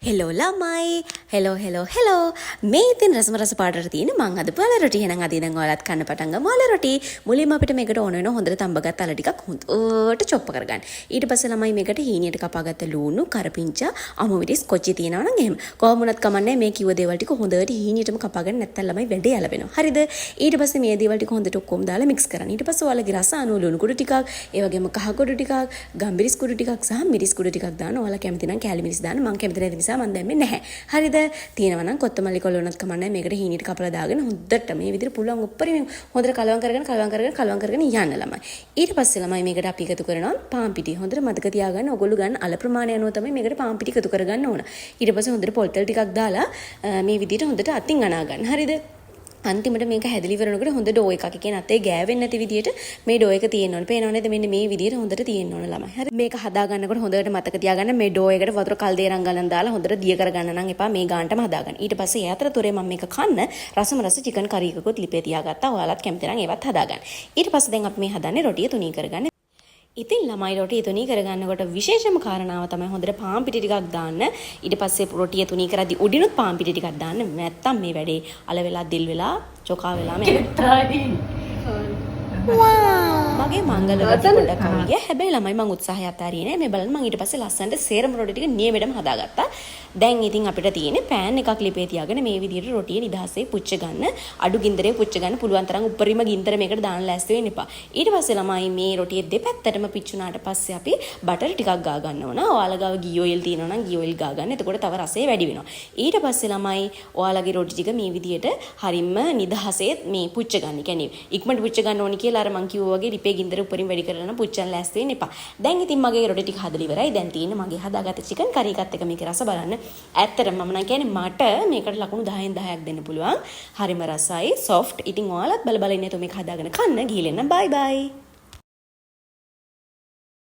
Hello ළමයි hello මේ ඉතින් රසම රස පාටට තියෙන මං හදපු අල රොටි එහෙනම් අද ඉඳන් ඔයාලත් කන්න පටන් ගමු අල රොටි මුලින්ම අපිට මේකට ඕන වෙන හොඳට තඹගත් අල ටිකක් හොඳට චොප් කරගන්න ඊට පස්සේ ළමයි මේකට හීනියට කපාගත්ත ලූණු කරපිංචා අමු මිරිස් කොච්චි තියනවා නම් එහෙම කොහොම වුණත් කමන්නේ මේ කිව්ව දේවල් ටික හොඳට හීනියටම කපාගන්න නැත්නම් ළමයි වැඩේ යලවෙනවා හරිද ඊට පස්සේ මේ දේවල් ටික හොඳට ඔක්කොම දාලා මික්ස් කරන්න ඊට පස්සේ ඔයාලගේ රස අනුව ලුණු කුඩු ටිකක් ඒ වගේම කහ කුඩු ටිකක් ගම්බිරිස් කුඩු ටිකක් සහ මිරිස් කුඩු ටිකක් දාන්න ඔයාලා කැමති නම් කෑලි මිරිස් දාන්න මං කැමති නැති නිසා මං දැම්මේ නැහැ හරිද තියෙනවා නම් කොත්තමල්ලි කොළ වුණත් කමන්නේ මේකට හීනියට කපලා දාගෙන හොඳට මේ විදිහට පුළුවන් උඩරින් හොඳට කලවම් කරගෙන යන්න ළමයි ඊට පස්සේ ළමයි මේකට අපි එකතු කරනවා පාන් පිටි හොඳට මතක තියාගන්න ඔයගොල්ලෝ ගන්න අල ප්‍රමාණය අනුව තමයි මේකට පාන් පිටි එකතු කරගන්න ඕන ඊට පස්සේ හොඳට පොල් තෙල් ටිකක් දාලා මේ විදිහට හොඳට අතින් අනා ගන්න හරිද අන්තිමට මේක හැදලි ඉවරනකොට හොඳ ඩෝ එකක් කියන අතේ ගෑවෙන්නේ නැති විදියට මේ ඩෝ එක තියෙන්න ඕනේ. පේනව නේද? මෙන්න මේ විදියට හොඳට තියෙන්න ඕන ළමයි. හරි. මේක හදා ගන්නකොට හොඳට මතක තියාගන්න මේ ඩෝ එකට වතුර කල් දෙරන් ගලන් දාලා හොඳට දිය කරගන්න නම් එපා මේ ගානටම හදාගන්න. ඊට පස්සේ ඒ අතරතුරේ මම මේක කන්න රස චිකන් කරි එකකුත් ලිපේ තියාගත්තා. ඔයාලත් කැමති නම් ඒවත් හදාගන්න. ඊට පස්සේ දැන් අපි මේ හදන්නේ රොටිය තුනී කරගන්න. ඉතින් ළමයි රොටිය තුනී කරගන්නකොට විශේෂම කාරණාව තමයි හොඳට පාන් පිටි ටිකක් දාන්න. ඊට පස්සේ රොටිය තුනී කරද්දි උඩිනුත් පාන් පිටි ටිකක් දාන්න. නැත්තම් මේ වැඩේ අල වෙලා දිල් වෙලා චොකා වෙලා මගේ මංගල රොටි පොඩ්ඩක් අවුල් හැබැයි ළමයි මං උත්සාහය අතාරියේ නෑ මේ බලන්න මං ඊට පස්සේ ලස්සනට සේරම රොටි ටික නියමෙටම හදාගත්තා දැන් ඉතින් අපිට තියෙන්නේ පෑන් එකක් ලිපේ තියාගෙන මේ විදිහට රොටිය නිදහසේ පුච්ච ගන්න අඩු ගින්දරේ පුච්ච ගන්න පුළුවන් තරම් උඩරිම ගින්දර මේකට දාන්න ලෑස්ති වෙන්න එපා ඊට පස්සේ ළමයි මේ රොටියේ දෙපැත්තටම පිච්චුනාට පස්සේ අපි බටර් ටිකක් ගා ගන්න ඕන ඔයාලා ගාව ගී ඔයිල් තියෙනවා නම් ගී ඔයිල් ගා ගන්න එතකොට තව රසය වැඩි වෙනවා ඊට පස්සේ ළමයි ඔයාලගේ රොටි ටික මේ විදිහට හරියම නිදහසේ මේ පුච්ච ගන්න. ඒ කියන්නේ ඉක්මනට පුච්ච ගන්න ඕනි කියලා අර මං කිව්වා වගේ රිපේ ගින්දර උඩරින් වැඩි කරලා පුච්චන් ලෑස්ති වෙන්න එපා. දැන් ඉතින් මගේ රොටි ටික හදලා ඉවරයි. දැන් තියෙන්නේ මගේ හදාගත්ත චිකන් කරි එකත් එක මේකේ රස බලන්න. ඇත්තටම මම නම් කියන්නේ මට මේකට ලකුණු 10න් 10ක් දෙන්න පුළුවන්. හරිම රසයි, soft. ඉතින් ඔයාලත් බල බල ඉන්නේ මේක හදාගෙන කන්න ගිහින් එන්න. bye bye.